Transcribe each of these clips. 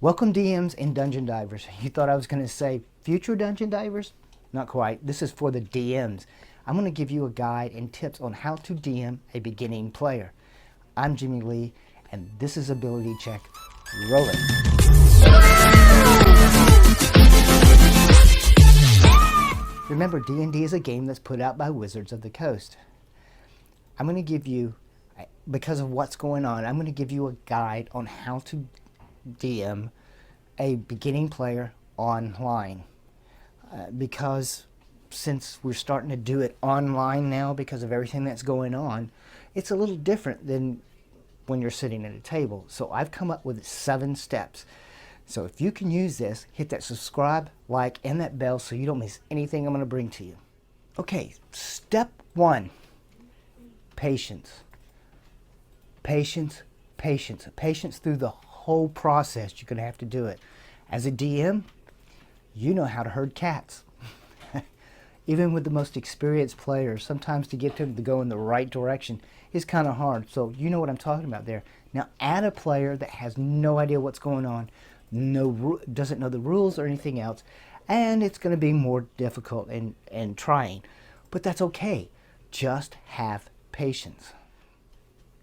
Welcome DMs and Dungeon Divers. You thought I was going to say future Dungeon Divers? Not quite. This is for the DMs. I'm going to give you a guide and tips on how to DM a beginning player. I'm Jimmy Lee, and this is Ability Check. Roll it. Remember, D&D is a game that's put out by Wizards of the Coast. I'm going to give you, because of what's going on, I'm going to give you a guide on how to DM a beginning player online. Because since we're starting to do it online now because of everything that's going on, it's a little different than when you're sitting at a table. So I've come up with 7 steps. So if you can use this, hit that subscribe, like, and that bell so you don't miss anything I'm going to bring to you. Okay, step 1, patience. Patience, patience. Patience through the whole process. You're going to have to do it. As a DM, you know how to herd cats. Even with the most experienced players, sometimes to get them to go in the right direction is kind of hard. So you know what I'm talking about there. Now add a player that has no idea what's going on, doesn't know the rules or anything else, and it's going to be more difficult and trying. But that's okay. Just have patience.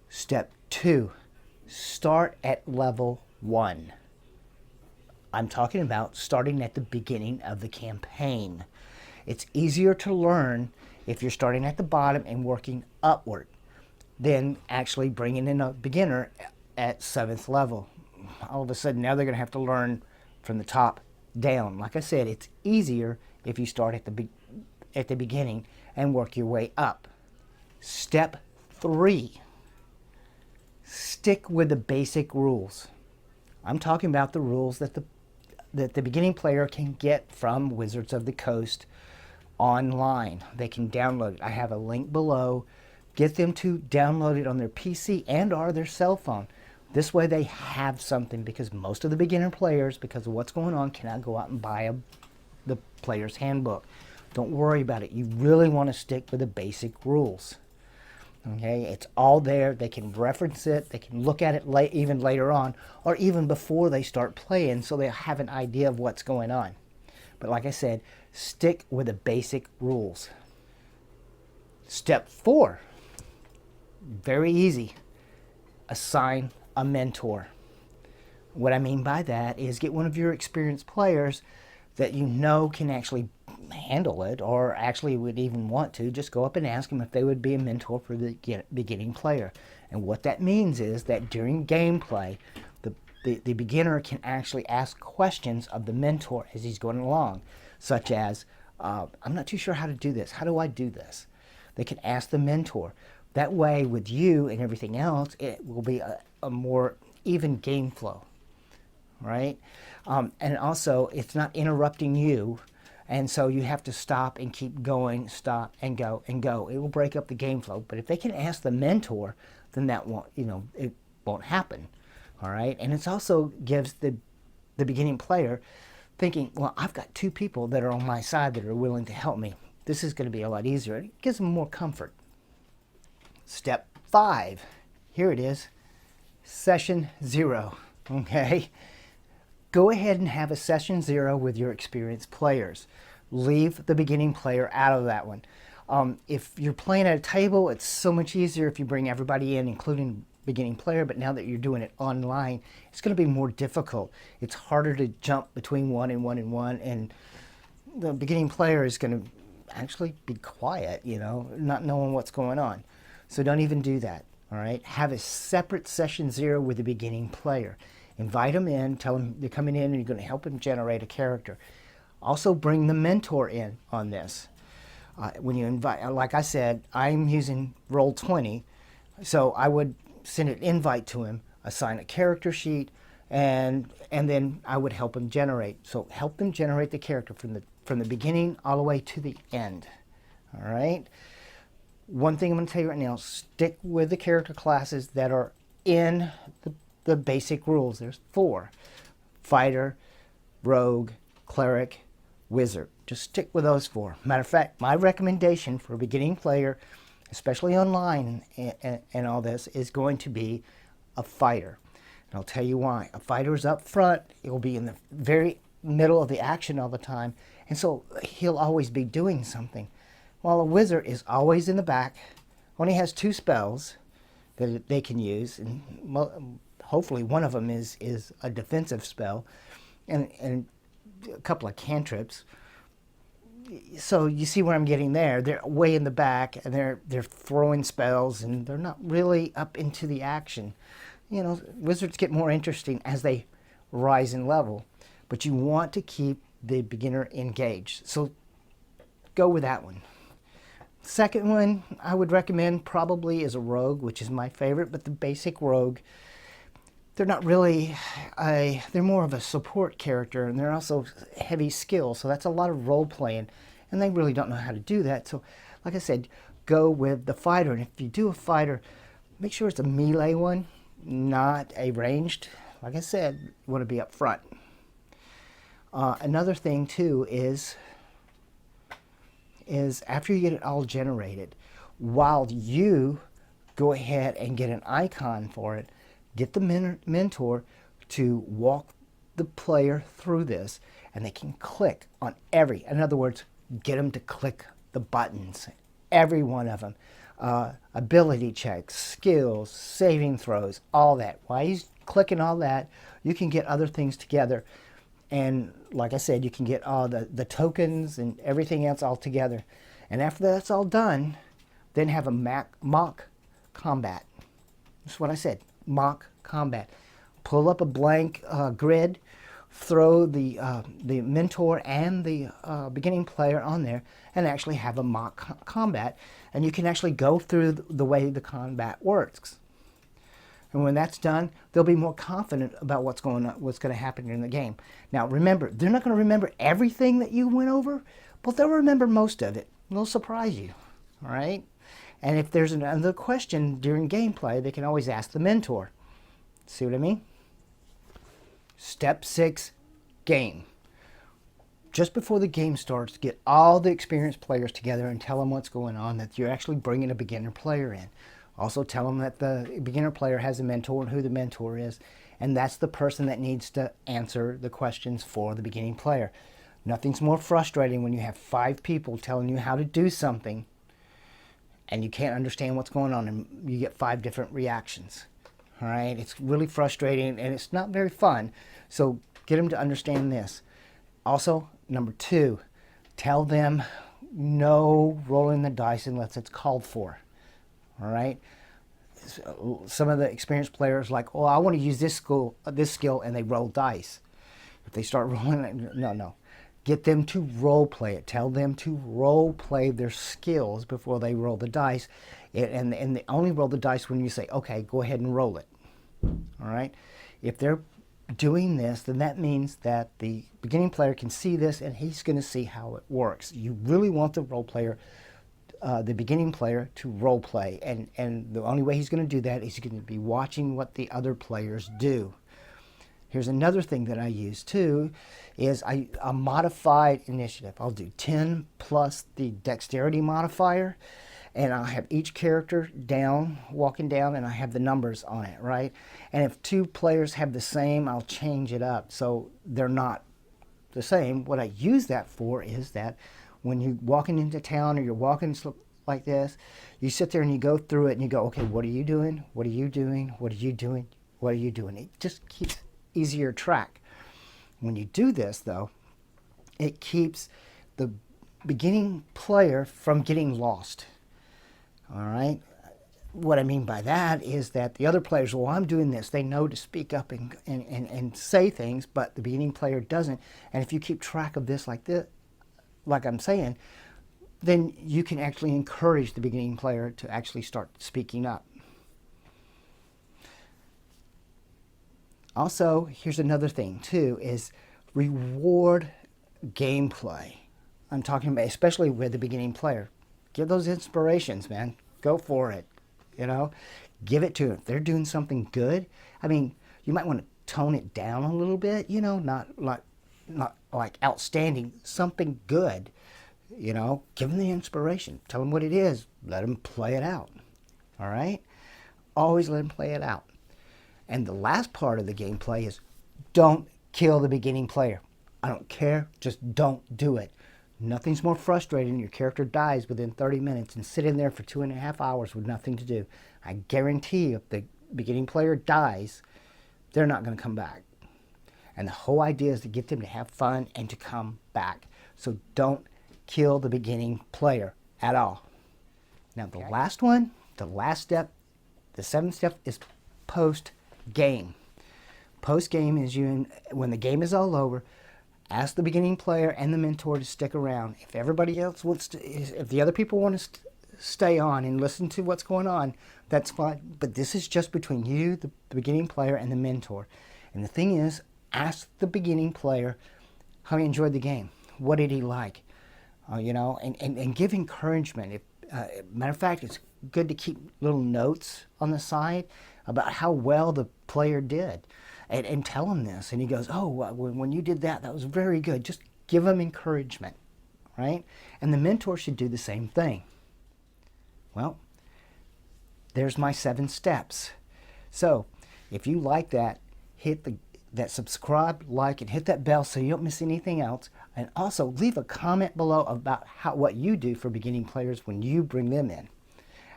Step 2, start at level 1. I'm talking about starting at the beginning of the campaign. It's easier to learn if you're starting at the bottom and working upward than actually bringing in a beginner at 7th level. All of a sudden now they're going to have to learn from the top down. Like I said, it's easier if you start at the beginning and work your way up. Step 3, stick with the basic rules. I'm talking about the rules that the beginning player can get from Wizards of the Coast online. They can download it. I have a link below. Get them to download it on their PC and or their cell phone. This way they have something, because most of the beginner players, because of what's going on, cannot go out and buy the player's handbook. Don't worry about it. You really want to stick with the basic rules. Okay, it's all there. They can reference it. They can look at it even later on, or even before they start playing, so they have an idea of what's going on. But like I said, stick with the basic rules. Step 4, very easy. Assign a mentor. What I mean by that is get one of your experienced players that you know can actually handle it, or actually would even want to. Just go up and ask them if they would be a mentor for the beginning player. And what that means is that during gameplay, the beginner can actually ask questions of the mentor as he's going along, such as, I'm not too sure how to do this. How do I do this? They can ask the mentor. That way, with you and everything else, it will be a more even game flow, right? And also, it's not interrupting you, and so you have to stop and keep going, stop and go and go. It will break up the game flow. But if they can ask the mentor, then that won't, it won't happen. All right, and it also gives the beginning player thinking, well, I've got 2 people that are on my side that are willing to help me. This is going to be a lot easier. It gives them more comfort. Step 5, here it is, session 0. Okay, go ahead and have a session 0 with your experienced players. Leave the beginning player out of that one. If you're playing at a table, it's so much easier if you bring everybody in, including beginning player, but now that you're doing it online, it's going to be more difficult. It's harder to jump between one and one, and the beginning player is going to actually be quiet, not knowing what's going on. So don't even do that. All right, have a separate session 0 with the beginning player. Invite them in, tell them they're coming in and you're going to help them generate a character. Also bring the mentor in on this. When you invite, like I said, I'm using Roll20, so I would send an invite to him, assign a character sheet, and then I would help him generate. So help them generate the character from the beginning all the way to the end. All right. One thing I'm going to tell you right now: stick with the character classes that are in the basic rules. There's 4: fighter, rogue, cleric, wizard. Just stick with those 4. Matter of fact, my recommendation for a beginning player, especially online and all this, is going to be a fighter. And I'll tell you why. A fighter's up front. He'll be in the very middle of the action all the time. And so he'll always be doing something. While a wizard is always in the back, only has 2 spells that they can use. And hopefully one of them is a defensive spell. And a couple of cantrips. So you see where I'm getting there. They're way in the back, and they're throwing spells, and they're not really up into the action. You know, wizards get more interesting as they rise in level, but you want to keep the beginner engaged. So go with that one. Second one I would recommend probably is a rogue, which is my favorite, but the basic rogue, they're not really they're more of a support character, and they're also heavy skill, so that's a lot of role playing, and they really don't know how to do that. So like I said, go with the fighter. And if you do a fighter, make sure it's a melee one, not a ranged. Like I said, you want to be up front. Another thing too is after you get it all generated, while you go ahead and get an icon for it, get the mentor to walk the player through this, and they can click on in other words, get them to click the buttons, every one of them. Ability checks, skills, saving throws, all that. While he's clicking all that, you can get other things together. And like I said, you can get all the tokens and everything else all together. And after that's all done, then have a mock combat. That's what I said. Mock combat. Pull up a blank grid, throw the mentor and the beginning player on there, and actually have a mock combat. And you can actually go through the way the combat works. And when that's done, they'll be more confident about what's going to happen in the game. Now remember, they're not going to remember everything that you went over, but they'll remember most of it. They'll surprise you. All right? And if there's another question during gameplay, they can always ask the mentor. See what I mean? Step 6, game. Just before the game starts, get all the experienced players together and tell them what's going on, that you're actually bringing a beginner player in. Also tell them that the beginner player has a mentor and who the mentor is, and that's the person that needs to answer the questions for the beginning player. Nothing's more frustrating when you have 5 people telling you how to do something and you can't understand what's going on, and you get 5 different reactions. All right, it's really frustrating, and it's not very fun. So get them to understand this. Also, number 2, tell them no rolling the dice unless it's called for. All right. Some of the experienced players like, oh, I want to use this skill, and they roll dice. If they start rolling, no. Get them to role play it. Tell them to role play their skills before they roll the dice, and they only roll the dice when you say, okay, go ahead and roll it. All right. If they're doing this, then that means that the beginning player can see this, and he's going to see how it works. You really want the role player. The beginning player to role play, and the only way he's going to do that is he's going to be watching what the other players do. Here's another thing that I use too, is a modified initiative. I'll do 10 plus the dexterity modifier, and I'll have each character walking down, and I have the numbers on it, right? And if 2 players have the same, I'll change it up so they're not the same. What I use that for is that when you're walking into town or you're walking like this, you sit there and you go through it and you go, okay, what are you doing? What are you doing? What are you doing? What are you doing? It just keeps easier track. When you do this, though, it keeps the beginning player from getting lost. All right? What I mean by that is that the other players, well, I'm doing this. They know to speak up and say things, but the beginning player doesn't. And if you keep track of this, like I'm saying, then you can actually encourage the beginning player to actually start speaking up. Also, here's another thing too, is reward gameplay. I'm talking about especially with the beginning player. Give those inspirations, man. Go for it. You know, give it to them. If they're doing something good, I mean, you might want to tone it down a little bit, you know, not like outstanding, something good, you know. Give them the inspiration. Tell them what it is. Let them play it out. All right? Always let them play it out. And the last part of the gameplay is don't kill the beginning player. I don't care, just don't do it. Nothing's more frustrating. Your character dies within 30 minutes and sitting there for 2.5 hours with nothing to do. I guarantee you, if the beginning player dies, they're not going to come back. And the whole idea is to get them to have fun and to come back. So don't kill the beginning player at all. Now the last one, the last step, the seventh step is post-game. Post-game is when the game is all over, ask the beginning player and the mentor to stick around. If everybody else wants to, if the other people want to stay on and listen to what's going on, that's fine. But this is just between you, the beginning player, and the mentor. And the thing is, ask the beginning player how he enjoyed the game. What did he like? And give encouragement. Matter of fact, it's good to keep little notes on the side about how well the player did. And tell him this. And he goes, oh, when you did that, that was very good. Just give him encouragement, right? And the mentor should do the same thing. Well, there's my 7 steps. So if you like that, hit that subscribe, like, and hit that bell so you don't miss anything else. And also leave a comment below about what you do for beginning players when you bring them in,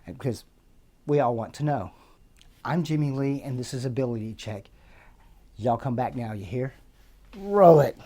because we all want to know. I'm Jimmy Lee, and this is Ability Check. Y'all come back now, you hear? Roll it.